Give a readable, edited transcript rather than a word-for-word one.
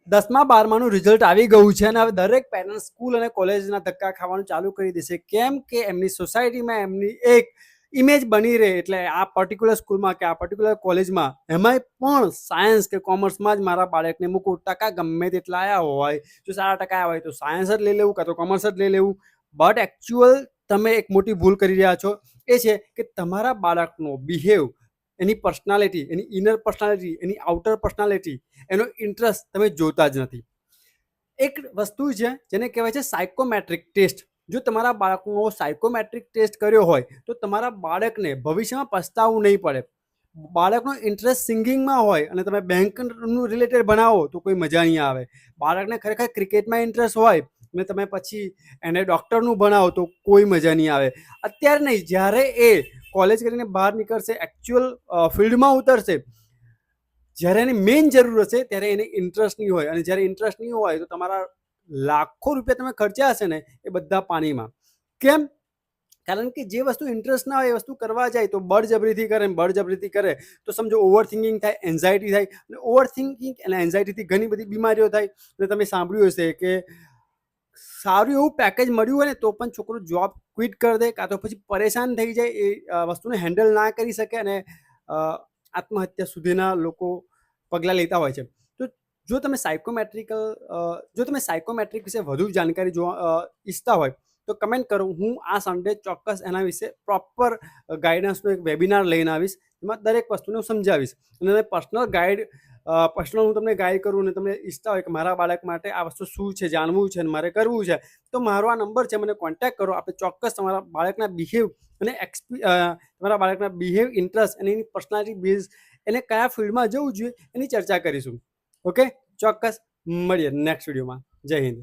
10મા 12માનું result આવી ગયું છે અને હવે દરેક પેરેન્ટ્સ સ્કૂલ અને કોલેજના ધક્કા ખાવાનું ચાલુ કરી દેશે, કેમ કે એમની સોસાયટીમાં એમની એક ઇમેજ બની રહે. એટલે આ પર્ટિક્યુલર સ્કૂલમાં કે આ પર્ટિક્યુલર કોલેજમાં એમાંય પણ સાયન્સ કે કોમર્સમાં જ મારા બાળકને મૂકું. ટકા ગમે તેટલા આવ્યા હોય, જો સારા ટકા આવ્યા હોય તો સાયન્સ જ લઈ લેવું કાં તો કોમર્સ જ લઈ લેવું. બટ એકચ્યુઅલ તમે એક મોટી ભૂલ કરી રહ્યા છો, એ છે કે તમારા બાળકનો બિહેવ, એની પર્સનાલિટી, એની ઇનર પર્સનાલિટી, એની આઉટર પર્સનાલિટી, એનો ઇન્ટરેસ્ટ તમે જોતા જ નથી. એક વસ્તુ છે જેને કહેવાય છે સાયકોમેટ્રિક ટેસ્ટ. જો તમારા બાળકનો સાયકોમેટ્રિક ટેસ્ટ કર્યો હોય તો તમારા બાળકને ભવિષ્યમાં પસ્તાવું નહીં પડે. બાળકનો ઇન્ટરેસ્ટ સિંગિંગમાં હોય અને તમે બેંકનું રિલેટેડ ભણાવો તો કોઈ મજા નહીં આવે. બાળકને ખરેખર ક્રિકેટમાં ઇન્ટરેસ્ટ હોય અને તમે પછી એને ડૉક્ટરનું ભણાવો તો કોઈ મજા નહીં આવે. અત્યારે નહીં, જ્યારે એ કોલેજ કરીને બહાર નીકળશે, એકચ્યુઅલ ફિલ્ડમાં ઉતરશે, જ્યારે એની મેઇન જરૂર હશે ત્યારે એને ઇન્ટરેસ્ટ નહીં હોય. અને જ્યારે ઇન્ટરેસ્ટ નહીં હોય તો તમારા લાખો રૂપિયા તમે ખર્ચ્યા હશે ને એ બધા પાણીમાં. કેમ? કારણ કે જે વસ્તુ ઇન્ટરેસ્ટ ના હોય એ વસ્તુ કરવા જાય તો બળજબરીથી કરે, બળજબરીથી કરે તો સમજો ઓવર થિંકિંગ થાય, એન્ઝાયટી થાય. અને ઓવર થિંકિંગ અને એન્ઝાયટીથી ઘણી બધી બીમારીઓ થાય. અને તમે સાંભળ્યું હશે કે સારું એવું પેકેજ મળ્યું હોય ને તો પણ છોકરો જોબ ક્વિટ કરી દે, કાં તો પછી પરેશાન થઈ જાય, એ વસ્તુને હેન્ડલ ના કરી શકે અને આત્મહત્યા સુધીના લોકો પગલાં લેતા હોય છે. તો જો તમે સાયકોમેટ્રિક વિશે વધુ જાણકારી ઈચ્છતા હોય તો કમેન્ટ કરો. હું આ સન્ડે ચોક્કસ એના વિશે પ્રોપર ગાઈડન્સનો એક વેબિનાર લઈને આવીશ. એમાં દરેક વસ્તુને હું સમજાવીશ અને પર્સનલ હું તમને ગાઈડ કરું. અને તમને ઈચ્છતા હોય કે મારા બાળક માટે આ વસ્તુ શું છે, જાણવું છે અને મારે કરવું છે, તો મારો આ નંબર છે, મને કોન્ટેક્ટ કરો. આપણે ચોક્કસ તમારા બાળકના બિહેવ અને તમારા બાળકના બિહેવ, ઇન્ટરેસ્ટ અને એની પર્સનાલિટી બેઝ એને કયા ફિલ્ડમાં જવું જોઈએ એની ચર્ચા કરીશું. ઓકે, ચોક્કસ મળીએ નેક્સ્ટ વિડીયોમાં. જય હિન્દ.